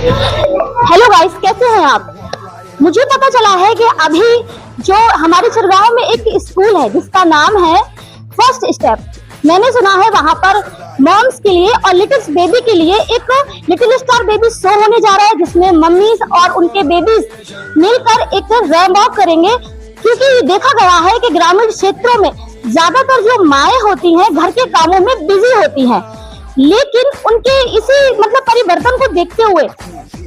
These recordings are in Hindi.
हेलो गाइस, कैसे हैं आप? मुझे पता चला है कि अभी जो हमारे चिरगांव में एक स्कूल है जिसका नाम है फर्स्ट स्टेप। मैंने सुना है वहां पर मॉम्स के लिए और लिटिल बेबी के लिए एक लिटिल स्टार बेबी शो होने जा रहा है, जिसमें मम्मीज और उनके बेबीज मिलकर एक रैंप वॉक करेंगे। क्योंकि देखा गया है कि ग्रामीण क्षेत्रों में ज्यादातर जो माएँ होती हैं घर के कामों में बिजी होती हैं, लेकिन उनके इसी परिवर्तन को देखते हुए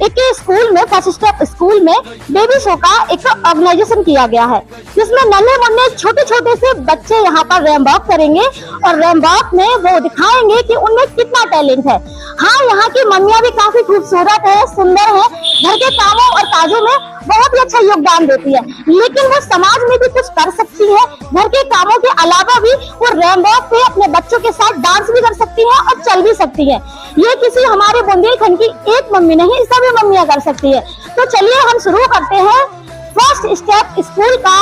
एक स्कूल में फर्स्ट स्टेप स्कूल में बेबी शो का एक ऑर्गेनाइजेशन किया गया है, जिसमें नन्हे मुन्ने छोटे छोटे से बच्चे यहाँ पर रैंप वॉक करेंगे और रैंप वॉक में वो दिखाएंगे कि उनमें कितना टैलेंट है। हाँ, यहाँ की मम्मियाँ भी काफी खूबसूरत है, सुंदर है, घर के कामों और काजों में बहुत ही अच्छा योगदान देती है, लेकिन वो समाज में भी कुछ कर सकती है। घर के कामों के अलावा भी वो रैंप वॉक पे अपने बच्चों के साथ डांस भी कर सकती है और चल भी सकती है। ये किसी हमारे बुंदेलखंड की एक मम्मी नहीं, सभी मम्मियां कर सकती है। तो चलिए हम शुरू करते हैं फर्स्ट स्टेप स्कूल का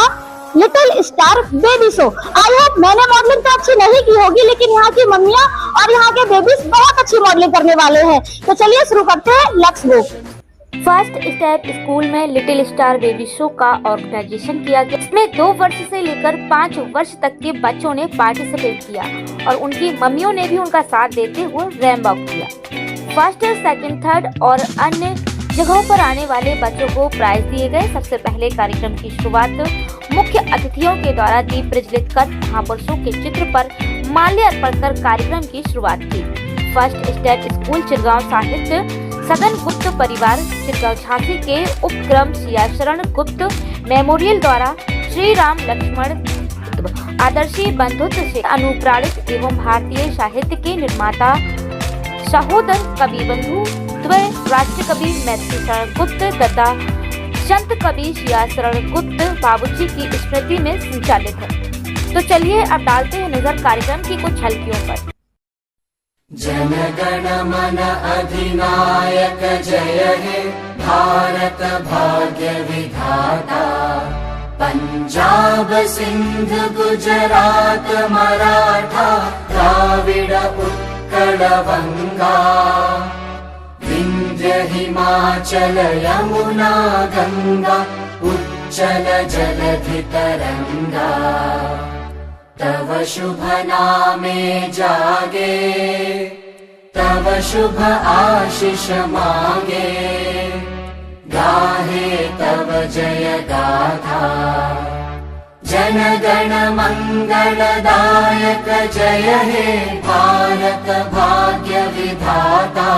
little star baby show. I hope मैंने मॉडलिंग तो अच्छी नहीं की होगी, लेकिन यहाँ की मम्मियां और यहाँ के बेबीज बहुत अच्छी मॉडलिंग करने वाले हैं। तो चलिए शुरू करते हैं, let's go. First step school में लिटिल स्टार बेबी शो का ऑर्गेनाइजेशन किया गया। इसमें 2 वर्ष से लेकर 5 वर्ष तक के बच्चों ने पार्टिसिपेट किया और उनकी मम्मियों ने भी उनका साथ देते हुए रैंप वॉक किया। फर्स्ट, सेकंड, थर्ड और अन्य जगहों पर आने वाले बच्चों को प्राइज दिए गए। सबसे पहले कार्यक्रम की शुरुआत मुख्य अतिथियों के द्वारा दीप प्रज्वलित कर महापुरुषों के चित्र पर माल्य अर्पण कर कार्यक्रम की शुरुआत की। फर्स्ट स्टेप स्कूल चिरगांव साहित्य सदन गुप्त परिवार चिरगांव झांसी के उपक्रम सियाशरण गुप्त मेमोरियल द्वारा श्री राम लक्ष्मण आदर्शी बंधुत्व से अनुप्राणित एवं भारतीय साहित्य के निर्माता सहोदर कवि बंधु द्वय राष्ट्र कवि मैत्री शरण गुप्त तथा संत कवि सियाशरण गुप्त बाबूजी की स्मृति में संचालित है। तो चलिए अब डालते हैं नजर कार्यक्रम की कुछ झलकियों पर। जन गण मन अधिनायक जय हे भारत भाग्य विधाता। पंजाब सिंध गुजरात मराठा द्राविड़ उत्कल बंगा। विंध्य हिमाचल यमुना गंगा उच्चल जलधि तरंगा। तव शुभ नामे जागे तव शुभ आशीष मांगे। गाहे तव जय गाथा जन गण मंगलदायक जय हे भारत भाग्य विधाता।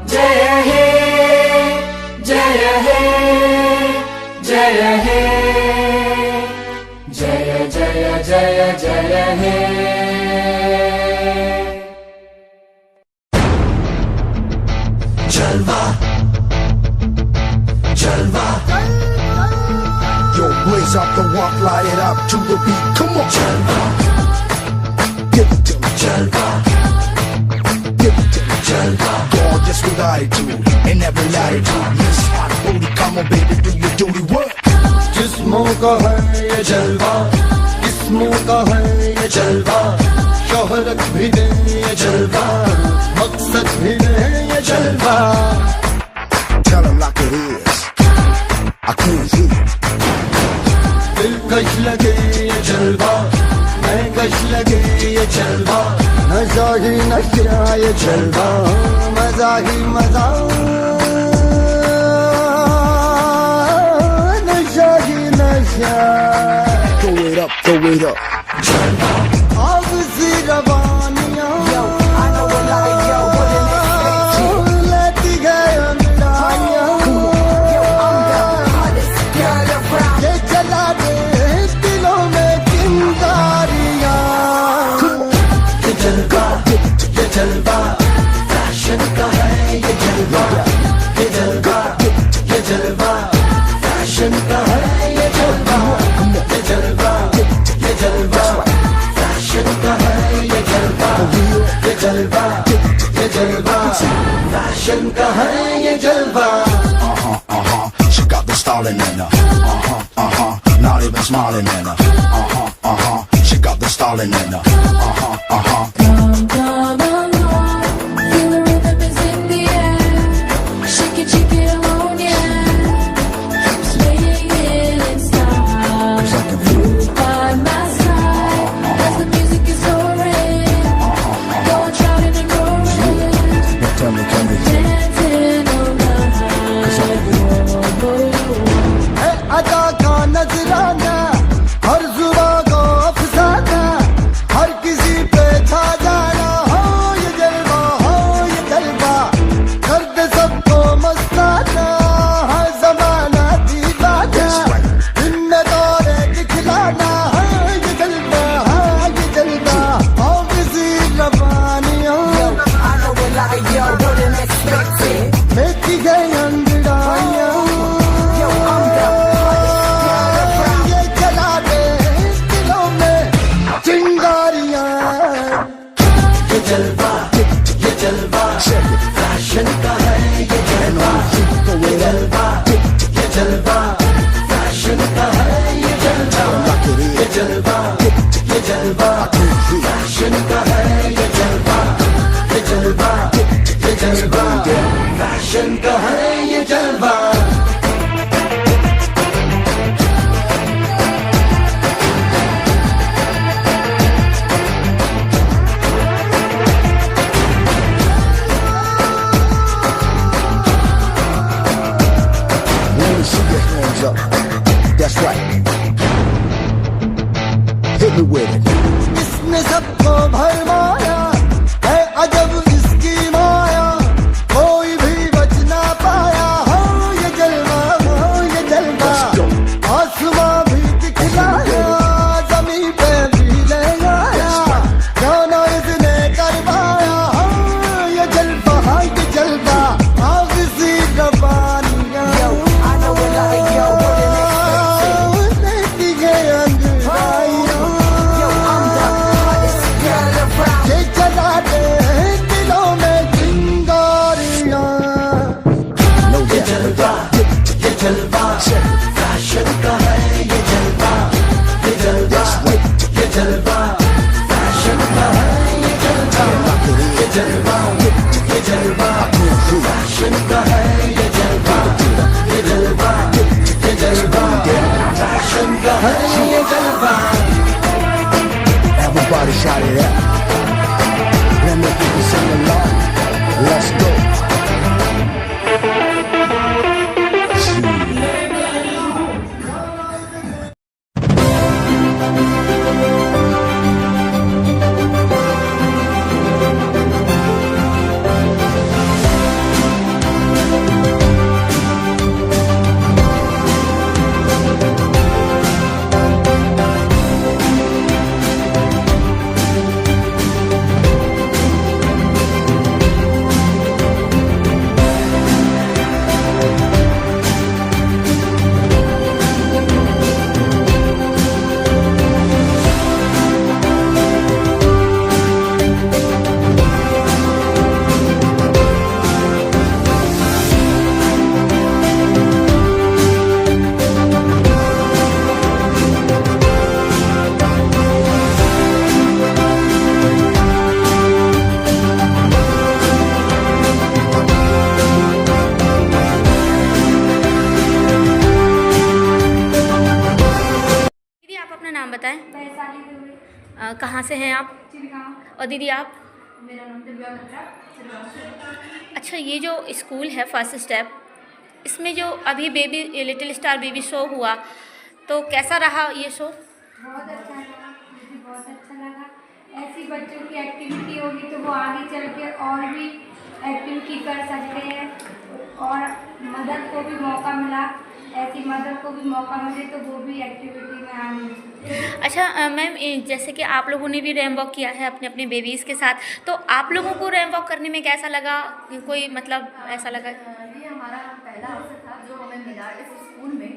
जय हे जय हे जय हे जय जय जय जय हे। जलवा जलवा Yo, blaze up the walk, light it up to the beat. Come on, जलवा give it to me. जलवा Give it to me. जलवा Gorgeous with attitude and every latitude. Miss Hot Booty, come on, baby, do your duty work. जिस्मों का है ये जलवा, किस्मों का है ये जलवा। शोहरत भी दे ये जलवा, मकसद भी दे ये जलवा। Tell 'em like it is. I can't hear. दिलकश लगे ये जलवा, महकश लगे ये जलवा। नशा ही नशा ये जलवा, मजा ही मजा। नशा ही नशा। Throw it up, throw it up. जलवा आग सी रवानियां। लेती गए अंगड़ाइयां। ये जला दे दिलों में चिंगारियां। ये जलवा फैशन का है ये जलवा। ये जलवा फैशन का है ये जलवा। ये जलवा फैशन का है ये जलवा। ये जलवा फैशन का है ये जलवा। She got the style in her. Not even smiling in her. She got the style in her. Feel the rhythm is in the air. Shake it, hit me with it. इसने सबको भरमाया है अजब इसकी माया, कोई भी बच ना पाया। हो ये जलवा, हो ये जलवा, आसमां भी दिखलाया, जमीन पे भी ले आया, जाना इसने कर पाया। हो ये जलवा, ये जलवा, आग सी कबानियां लेती है अंगड़ाइयां, ये जलाते हैं दिलों में चिंगारियां। No doubt. ये जलवा फैशन का है, ये जलवा, ये जलवा, ये जलवा फैशन का है, ये जलवा, ये जलवा, ये जलवा फैशन का है, ये जलवा, ये जलवा, ये जलवा फैशन का है, ये जलवा। Everybody shout it out. Let me give you some love. Let's go. दीदी आप अपना नाम बताएं। कहाँ से हैं आप? और दीदी आप? मेरा नाम दिव्या बत्रा। अच्छा, ये जो स्कूल है फर्स्ट स्टेप, इसमें जो अभी baby little star baby show हुआ, तो कैसा रहा ये शो? बहुत अच्छा लगा, मुझे बहुत अच्छा लगा। ऐसी बच्चों की एक्टिविटी होगी तो वो आगे चल के और भी एक्टिविटी कर सकते हैं, और मदर को भी मौका मिला, ऐसी मदर को भी मौका मिले तो वो भी एक्टिविटी में आने। अच्छा मैम, जैसे कि आप लोगों ने भी रैम वॉक किया है अपने अपने बेबीज़ के साथ, तो आप लोगों को रैम वॉक करने में कैसा लगा? कोई मतलब ऐसा लगा? ये हमारा पहला अवसर था जो हमें मिला इस स्कूल में,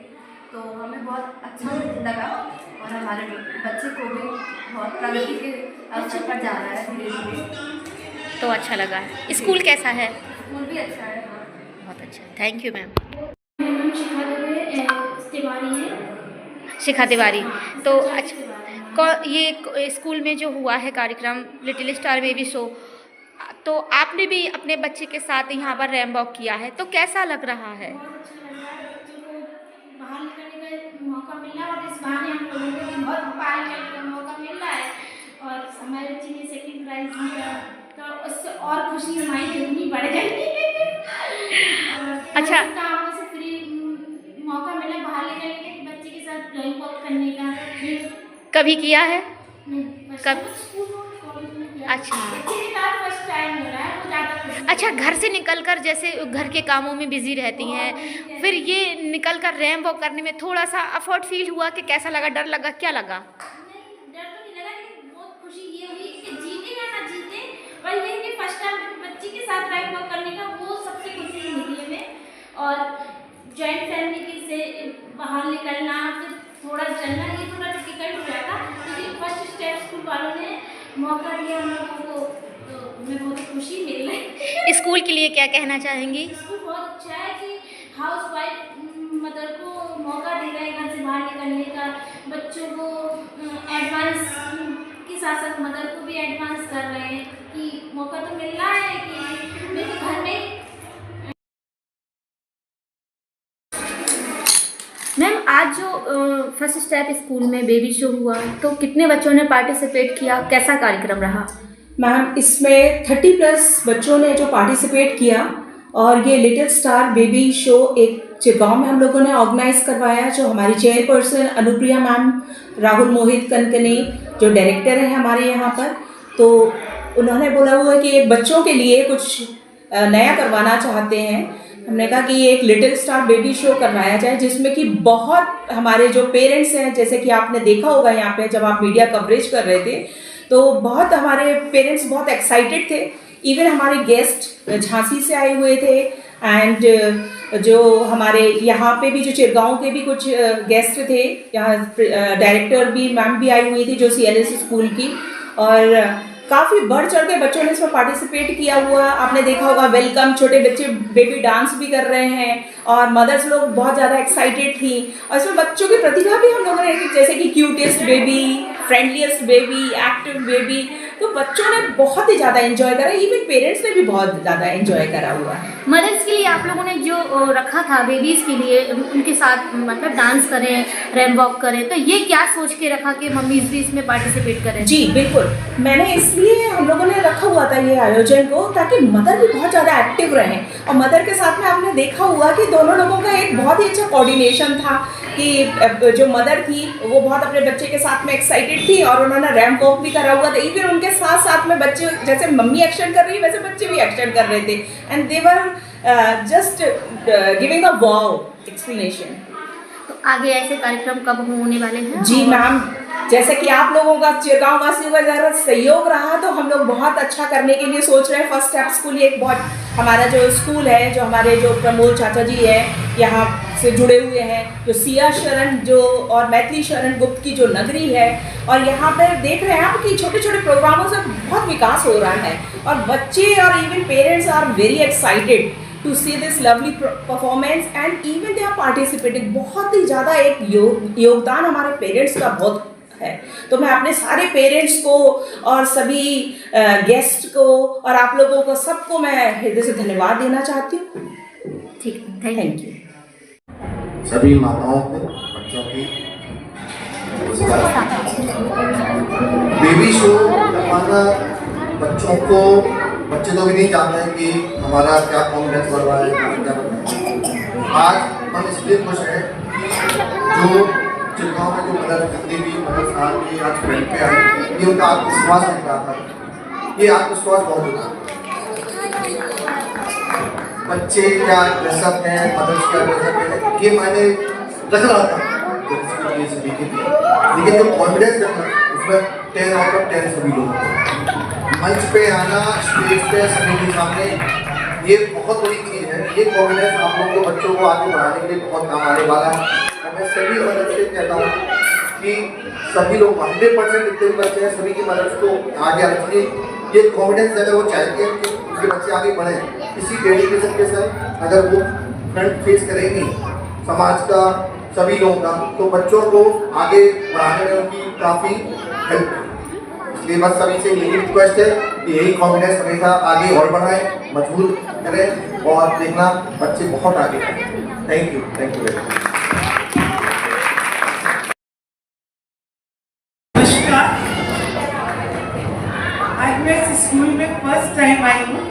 तो हमें बहुत अच्छा लगा, और हमारे बच्चे को भी बहुत प्रगति के अवसर पर जा रहा है धीरे धीरे। तो अच्छा लगा। स्कूल कैसा है? स्कूल भी अच्छा है। बहुत अच्छा, थैंक यू मैम। तिवारी है। शिखा तिवारी। तो अच्छा, ये स्कूल में जो हुआ है कार्यक्रम लिटिल स्टार बेबी शो, तो आपने भी अपने बच्चे के साथ यहाँ पर रैम वॉक किया है, तो कैसा लग रहा है? बहुत अच्छा लग रहा है, बच्चों को बाहर निकलने का मौका मिला, और इस बहाने हम लोगों को भी बहुत बाहर निकलने का मौका मिल रहा है, और हमारे बच्चे ने सेकंड प्राइज जीता, तो उससे और खुशी हमारी दुगनी बढ़ गई। अच्छा, से फ्री मौका मिला बाहर निकलने के बच्चे के साथ ड्राइंग वॉक करने का। कभी किया है? कब? अच्छा फर्स्ट टाइम हो रहा है, वो ज़्यादा। अच्छा, घर से निकलकर जैसे घर के कामों में बिजी रहती हैं, फिर ये निकलकर रैम वॉक करने में थोड़ा सा अफर्ट फील हुआ कि कैसा लगा, डर लगा, क्या लगा? डर तो नहीं लगा, लेकिन बहुत खुशी ये हुई कि जीते या ना जीते, पर ये कि फर्स्ट टाइम बच्चे के साथ रैम वॉक करने का वो सबसे खुशी मिली हमें। और जॉइंट फैमिली से बाहर निकलना, फिर थोड़ा चलना, ये थोड़ा डिफिकल्ट हो जाता, लेकिन फर्स्ट स्टेप स्कूल वालों ने मौका दिया हम लोगों को, तो हमें बहुत खुशी मिल रही। स्कूल के लिए क्या कहना चाहेंगी? स्कूल बहुत अच्छा है कि हाउस वाइफ मदर को मौका दे रहा है घर से बाहर निकलने का, बच्चों को एडवांस के साथ साथ मदर को भी एडवांस कर रहे हैं कि मौका तो मिल रहा है कि मेरे घर में। मैम, आज जो फर्स्ट स्टेप स्कूल में बेबी शो हुआ, तो कितने बच्चों ने पार्टिसिपेट किया, कैसा कार्यक्रम रहा? मैम, इसमें 30+ बच्चों ने जो पार्टिसिपेट किया, और ये लिटिल स्टार बेबी शो एक चिरगांव में हम लोगों ने ऑर्गेनाइज करवाया, जो हमारी चेयरपर्सन अनुप्रिया मैम, राहुल मोहित कनकनी जो डायरेक्टर हैं हमारे यहाँ पर, तो उन्होंने बोला हुआ है कि एक बच्चों के लिए कुछ नया करवाना चाहते हैं। हमने कहा कि एक लिटिल स्टार बेबी शो करवाया जाए, जिसमें कि बहुत हमारे जो पेरेंट्स हैं, जैसे कि आपने देखा होगा यहाँ पे जब आप मीडिया कवरेज कर रहे थे, तो बहुत हमारे पेरेंट्स बहुत एक्साइटेड थे। इवन हमारे गेस्ट झांसी से आए हुए थे, एंड जो हमारे यहाँ पे भी जो चिरगांव के भी कुछ गेस्ट थे, यहाँ डायरेक्टर भी मैम भी आई हुई थी जो CLS स्कूल की, और काफ़ी बढ़ चढ़ के बच्चों ने इसमें पार्टिसिपेट किया हुआ। आपने देखा होगा वेलकम, छोटे बच्चे बेबी डांस भी कर रहे हैं, और मदर्स लोग बहुत ज़्यादा एक्साइटेड थी। और इसमें बच्चों की प्रतिभा भी हम लोगों ने, जैसे कि cutest baby, फ्रेंडलीस्ट baby, active baby, तो बच्चों ने बहुत ही ज़्यादा एंजॉय करा। इवन पेरेंट्स ने भी बहुत ज़्यादा एंजॉय करा हुआ है। मदर्स के लिए आप लोगों ने जो रखा था बेबीज़ के लिए, उनके साथ मतलब डांस करें, रैम वॉक करें, तो ये क्या सोच के रखा कि मम्मीज़ भी इसमें पार्टिसिपेट करें? जी बिल्कुल, मैंने इसलिए हम लोगों ने रखा हुआ था ये आयोजन को, ताकि मदर भी बहुत ज़्यादा एक्टिव रहें। और मदर के साथ में आपने देखा हुआ कि दोनों लोगों का एक बहुत ही अच्छा कोऑर्डिनेशन था, कि जो मदर थी वो बहुत अपने बच्चे के साथ में एक्साइटेड थी, और उन्होंने रैम वॉक भी करा हुआ था। इवन उनके साथ साथ में बच्चे, जैसे मम्मी एक्शन कर रही है वैसे बच्चे भी एक्शन कर रहे थे, and they were just giving a wow explanation. तो आगे ऐसे कार्यक्रम कब होने वाले हैं? जी मैम, जैसे कि आप लोगों का, चिरगांव वासियों का ज़रा सहयोग रहा, तो हम लोग बहुत अच्छा करने के लिए सोच रहे हैं। फर्स्ट स्टेप स्कूल एक बहुत हमारा जो स्कूल है, जो हमारे जो प्रमोद चाचा जी है यहाँ से जुड़े हुए हैं, जो सिया शरण जो और मैथिली शरण गुप्त की जो नगरी है, और यहाँ पर देख रहे हैं आप कि छोटे छोटे प्रोग्रामों से बहुत विकास हो रहा है, और बच्चे और even parents are very excited to see this lovely performance, and even they are participating. बहुत ही ज़्यादा एक योगदान हमारे पेरेंट्स का बहुत है। तो मैं अपने सारे पेरेंट्स को और सभी गेस्ट को और आप लोगों को सबको मैं हृदय से धन्यवाद देना चाहती हूँ। ठीक, थैंक यू। सभी माताओं को, बच्चों की बेबी शो करवाना, बच्चों को, बच्चे तो भी नहीं जानते हैं कि हमारा क्या कॉन्फिडेंस बढ़ रहा है, क्या बढ़ रहा है। आज हम इसलिए खुश हैं जो चिरगांव में जो मदर जितनी भी मदर साहब की आज फ्रेंड पे आई, ये उनका आत्मविश्वास दिख रहा था। ये आत्मविश्वास बहुत होता है। बच्चे क्या ड्रेसअप है, मदर्स क्या ड्रेसअप है, ये मैंने रख रहा था सभी के लिए, लेकिन जो कॉन्फिडेंस रखना, उसमें 10 आउट ऑफ 10 सभी लोग। मंच पे आना, स्टेज पे सभी के सामने, ये बहुत बड़ी चीज़ है। ये कॉन्फिडेंस आप लोगों को, बच्चों को आगे बढ़ाने के लिए बहुत काम आने वाला है। मैं सभी मदद से कहता हूँ कि सभी लोग 100% जितने भी बच्चे हैं, सभी की मदद को आगे आना चाहिए। ये कॉन्फिडेंस अगर वो चाहते हैं कि उसके बच्चे आगे बढ़ें, इसी डेडिकेशन के साथ अगर वो फ्रंट फेस करेंगे समाज का, सभी लोगों का, तो बच्चों को आगे बढ़ाने में उनकी काफ़ी हेल्प है। इसलिए बस सभी से यही रिक्वेस्ट है कि यही कॉन्फिडेंस हमेशा आगे और बढ़ाएं, मजबूत करें, और देखना बच्चे बहुत आगे बढ़ें। Thank you very much. आज मैं इस स्कूल में फर्स्ट टाइम आई हूँ।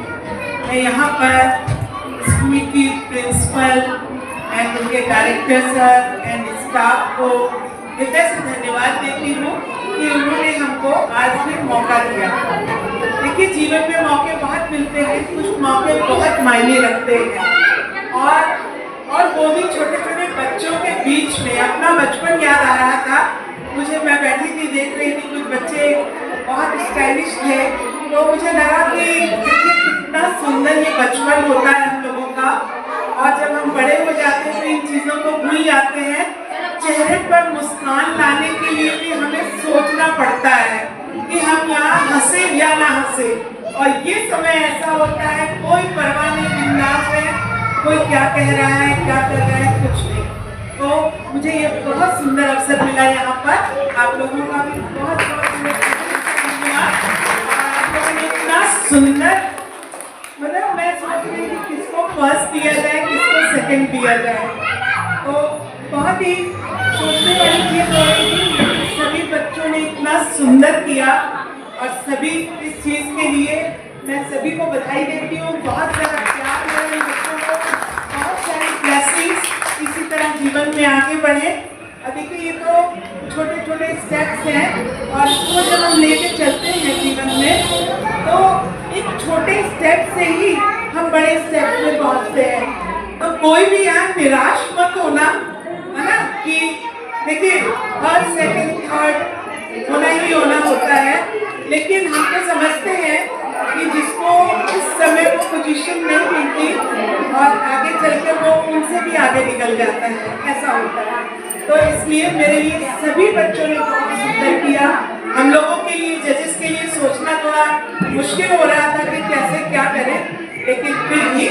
मैं यहाँ पर स्कूल की प्रिंसिपल एंड उनके डायरेक्टर सर एंड स्टाफ को हृदय से धन्यवाद देती हूँ कि उन्होंने हमको आज भी मौका दिया। देखिए, जीवन में मौके बहुत मिलते हैं, कुछ मौके बहुत मायने रखते हैं, और वो भी छोटे छोटे बच्चों के बीच में। अपना बचपन याद आ रहा था मुझे। मैं बैठी थी, देख रही थी, कुछ बच्चे बहुत स्टाइलिश थे, तो मुझे लगा कि कितना सुंदर ये बचपन होता है हम लोगों का, और जब हम बड़े हो जाते हैं तो इन चीज़ों को भूल जाते हैं। चेहरे पर मुस्कान लाने के लिए भी हमें सोचना पड़ता है कि हम यहाँ हंसे या ना हंसे, और ये समय ऐसा होता है कोई परवाह नहीं, बिंदास है, कोई क्या कह रहा है, क्या कर रहा है, कुछ नहीं। तो मुझे ये बहुत सुंदर अवसर मिला यहाँ पर। आप लोगों का भी बहुत धन्यवाद। आप लोगों ने इतना सुंदर, मतलब मैं सोच रही थी किसको फर्स्ट दिया जाए, किसको सेकंड दिया जाए, तो बहुत ही सोचने वाली चीज़ हो रही थी। सभी बच्चों ने इतना सुंदर किया, और सभी इस चीज़ के लिए मैं सभी को बधाई देती हूँ। बहुत सारा प्यार मिला इन बच्चों को, बहुत सारी ब्लेसिंग्स। हैं और इसको जब हम लेके चलते हैं जीवन में तो एक छोटे स्टेप से ही हम बड़े स्टेप में पहुंचते हैं। तो कोई भी यहाँ निराश मत होना, है ना, कि देखिए हर सेकंड थर्ड होना ही होना होता है, लेकिन हम तो समझते हैं कि जिसको इस समय वो पोजीशन नहीं मिलती और आगे चल के वो उनसे भी आगे निकल जाता है, ऐसा होता है। तो इसलिए मेरे लिए सभी बच्चों ने बहुत सुंदर किया। हम लोगों के लिए, जजेस के लिए सोचना थोड़ा मुश्किल हो रहा था कि कैसे क्या करें, लेकिन फिर भी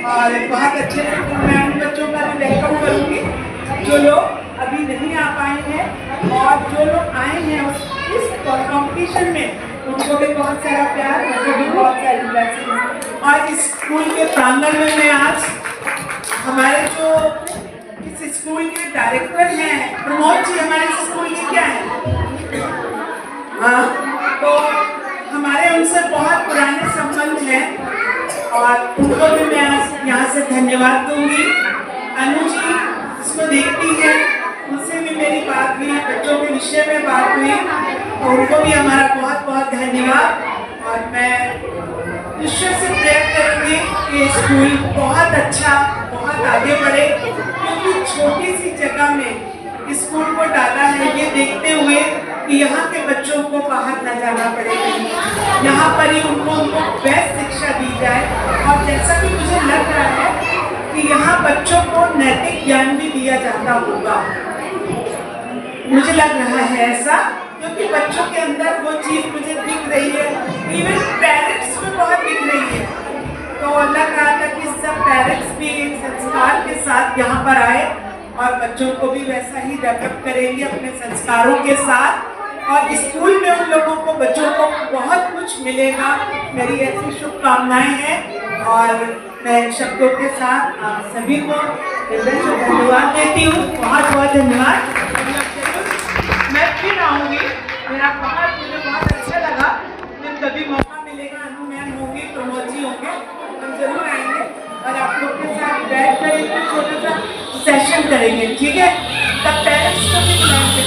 और बहुत अच्छे से मैं उन बच्चों का भी वेलकम करूँगी जो लोग अभी नहीं आ पाए हैं और जो लोग आए हैं इस कॉम्पिटिशन में, उनको भी बहुत सारा प्यार, उनको भी बहुत सारी ब्लेसिंग्स। और इस स्कूल के प्रांगण में मैं आज हमारे जो इस स्कूल के डायरेक्टर हैं प्रमोद जी, हमारे इस स्कूल के क्या हैं, हाँ, तो हमारे उनसे बहुत पुराने संबंध हैं और उनको भी मैं आज यहाँ से धन्यवाद दूंगी। अनु जी इसको देखती हैं, उनसे भी मेरी बात हुई, बच्चों के विषय में बात हुई, तो उनको भी हमारा बहुत बहुत धन्यवाद। और मैं ईश्वर से प्रेयर करूँगी कि स्कूल बहुत अच्छा, बहुत आगे बढ़े, क्योंकि छोटी सी जगह में स्कूल को डाला है ये देखते हुए कि यहाँ के बच्चों को बाहर न जाना पड़ेगा, यहाँ पर ही उनको बेस्ट शिक्षा दी जाए। और जैसा कि मुझे लग रहा है कि यहाँ बच्चों को नैतिक ज्ञान भी दिया जाता होगा, मुझे लग रहा है ऐसा, क्योंकि बच्चों के अंदर वो चीज़ मुझे दिख रही है, इवन पेरेंट्स में बहुत दिख रही है। तो लग रहा था कि सब पेरेंट्स भी संस्कार के साथ यहाँ पर आए और बच्चों को भी वैसा ही डेवलप करेंगे अपने संस्कारों के साथ, और स्कूल में उन लोगों को, बच्चों को बहुत कुछ मिलेगा। मेरी ऐसी शुभकामनाएं हैं और मैं शब्दों के साथ आप सभी को धन्यवाद देती हूँ। बहुत बहुत धन्यवाद। मैं फिर आऊँगी, मुझे बहुत अच्छा लगा। जब कभी मौका मिलेगा, अनु मैम होंगे, प्रमोद जी होंगे, हम जरूर आएंगे और आप लोग के साथ बैठ कर एक छोटा सा सेशन करेंगे, ठीक है? तब पेरेंट्स को भी बुलाएंगे।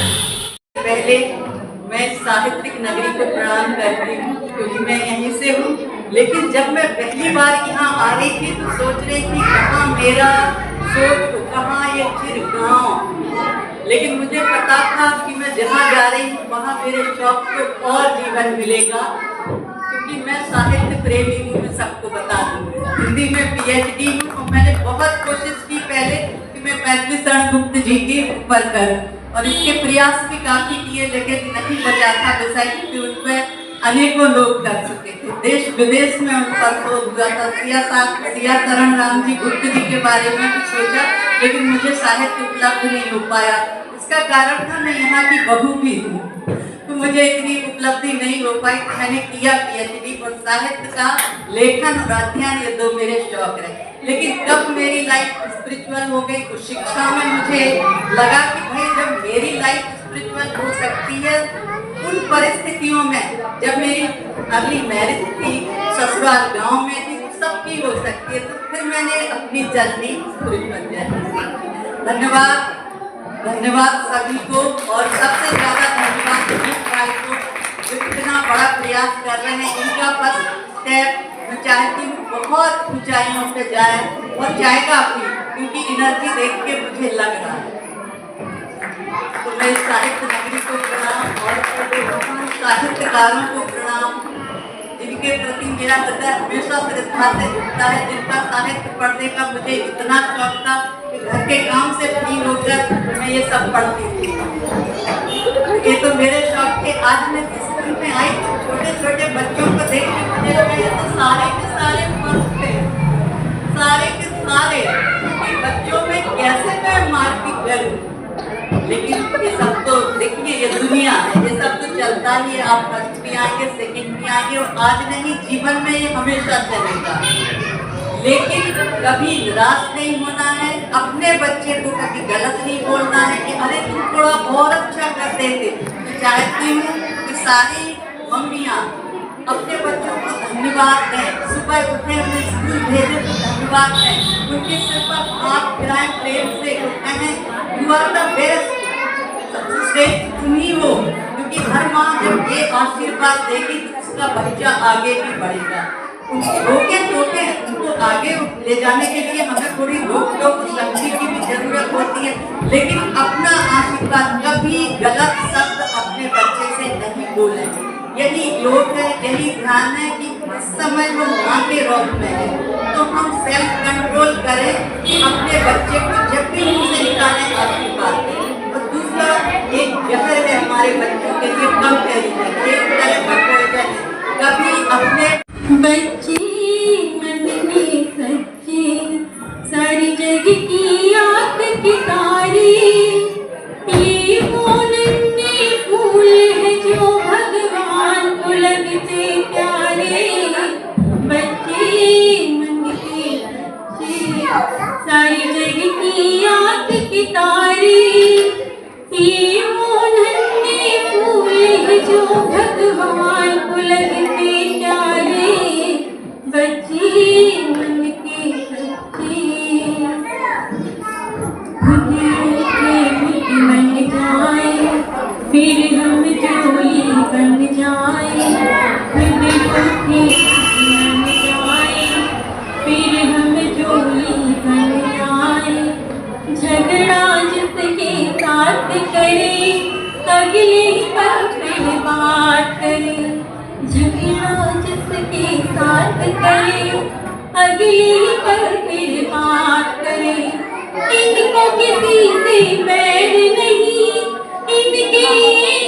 पहले मैं साहित्यिक नगरी को प्रणाम करती हूँ क्योंकि मैं यहीं से हूँ, लेकिन जब मैं पहली बार यहाँ आ रही थी तो सोच रही थी कहाँ मेरा सोच, कहाँ ये चिर गाँव, लेकिन मुझे पता था कि मैं जहाँ जा रही हूँ वहाँ मेरे शौक को और जीवन मिलेगा, क्योंकि मैं साहित्य प्रेमी हूँ। मैं सबको बता दूँ, हिंदी में PhD हूँ और मैंने बहुत कोशिश की पहले कि मैं मैथिली शरण गुप्त जी के ऊपर करूँ, और इसके प्रयास भी काफ़ी किए, लेकिन नहीं बचा था विषय, क्योंकि उनमें अनेकों लोग कर चुके थे, देश विदेश में उन पर शोध हुआ था। सिया शरण राम जी गुप्त जी के बारे में भी सोचा, लेकिन मुझे साहित्य उपलब्ध नहीं हो पाया। इसका कारण था मैं यहाँ की बहू भी हूँ, तो मुझे इतनी उपलब्धि नहीं हो पाई। मैंने किया PhD और साहित्य का लेखन और अध्ययन, ये दो मेरे शौक रहे। लेकिन जब मेरी लाइफ स्पिरिचुअल हो गई तो शिक्षा में मुझे लगा कि भाई जब मेरी लाइफ स्पिरिचुअल हो सकती है उन परिस्थितियों में, जब मेरी अगली मैरिज थी, ससुराल गांव में थी, सबकी हो सकती है, तो फिर मैंने अपनी जर्नी स्पिरिचुअल जर्नी। धन्यवाद, धन्यवाद सभी को, और सबसे ज़्यादा धन्यवाद अमित भाई को जो इतना बड़ा प्रयास कर रहे हैं। इनका फर्स्ट स्टेप मैं चाहती हूँ बहुत ऊंचाइयों पे जाए और जाएगा भी, क्योंकि एनर्जी देख के मुझे लग रहा है। तो मैं साहित्य नगरी को प्रणाम और साहित्यकारों को प्रणाम, जिनके प्रति मेरा हृदय हमेशा श्रद्धा से जुड़ता है, जिनका साहित्य पढ़ने का मुझे इतना शौक था कि घर के काम से फ्री होकर मैं ये सब पढ़ती थी। ये तो मेरे शौक थे। आज मैं स्कूल में आई तो छोटे छोटे बच्चों को देख के मुझे लगा ये तो सारे के सारे मस्त थे, सारे के सारे, कि बच्चों में कैसे मैं मारपीट करूँ। लेकिन ये सब तो देखिए, ये दुनिया है, ये सब तो चलता ही है। आप फर्स्ट भी आएंगे, सेकंड भी आएंगे, और आज नहीं जीवन में ये हमेशा चलेगा। लेकिन कभी निराश नहीं होना है, अपने बच्चे को कभी गलत नहीं बोलना है कि अरे तुम थोड़ा और अच्छा करते थे। मैं चाहती हूँ कि सारी मम्मियाँ अपने बच्चों को धन्यवाद दें, सुबह उठे उन्हें स्कूल भेजे तो धन्यवाद दें, उनके सिर पर हाथ फिराएं प्रेम से, कहें यू आर द बेस्ट, सबसे श्रेष्ठ तुम ही हो, ये आशीर्वाद देगी उसका बच्चा आगे भी बढ़ेगा। रोके टोके उनको आगे ले जाने के लिए हमें थोड़ी रोक टोक शक्ति की भी जरूरत होती है, लेकिन अपना आशीर्वाद कभी गलत शब्द अपने बच्चे से नहीं बोलें। यही योग है, यही ध्यान है कि इस समय वो माँ के रूप में है, तो हम सेल्फ कंट्रोल करें कि अपने बच्चे को जब भी मुंह से निकालें आशीर्वाद दें। और दूसरा एक जहर है हमारे बच्चों के लिए कंपैरिजन, एक तरह का पॉइजन है। कभी अपने बच्चे मन में सच्चे सारी जग की आंख की तारी, ये नन्हे फूल है जो भगवान को लगते प्यारे। बच्चे मन के सच्चे सारी जग की आंख की तारी, ये नन्हे फूल है जो भगवान को लगते प्यारे। बच्चे मन के सच्चे बन जाए, फिर हम जोड़ी बन जाए। बन जाए, फिर हम जोड़ी बन जाए। झगड़ा जिसके साथ करे अगले पर फिर बात करे। झगड़ा जिसके साथ करे अगले पर फिर बात करे। इनको किसी से बैर नहीं, इनके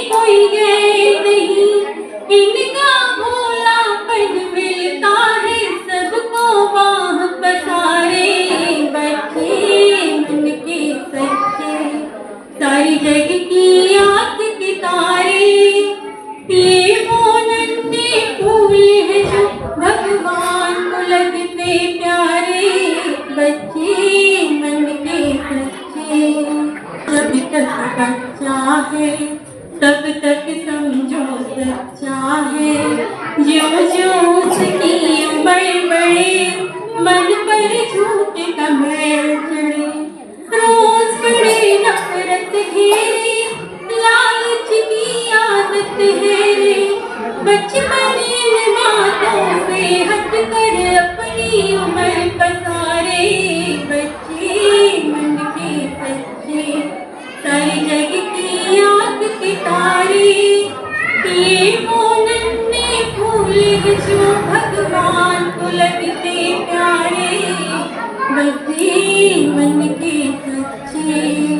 कोई गैर नहीं, इनका भोलापन मिलता है सबको बाह पसारे। बच्चे मन के सच्चे सारी जग की आंख की तारे, ये वो नन्हे फूल है जो भगवान को लगते प्यारे। बच्चे मन के सच्चे जब तक बच्चा है तब तक समझो सच्चा है। जो जो उसकी उम्र बढ़े मन पर झूठ का मैल चढ़े। रोज बड़े नफरत घेरे लालच की आदत है रे। बचपन इन बातों से हट कर अपनी उम्र पसारे। बच्चे मन के सच्चे सारी जग की आंख की तारे, ये वो नन्हे फूल है जो भगवान को लगते प्यारे। बच्चे मन के सच्चे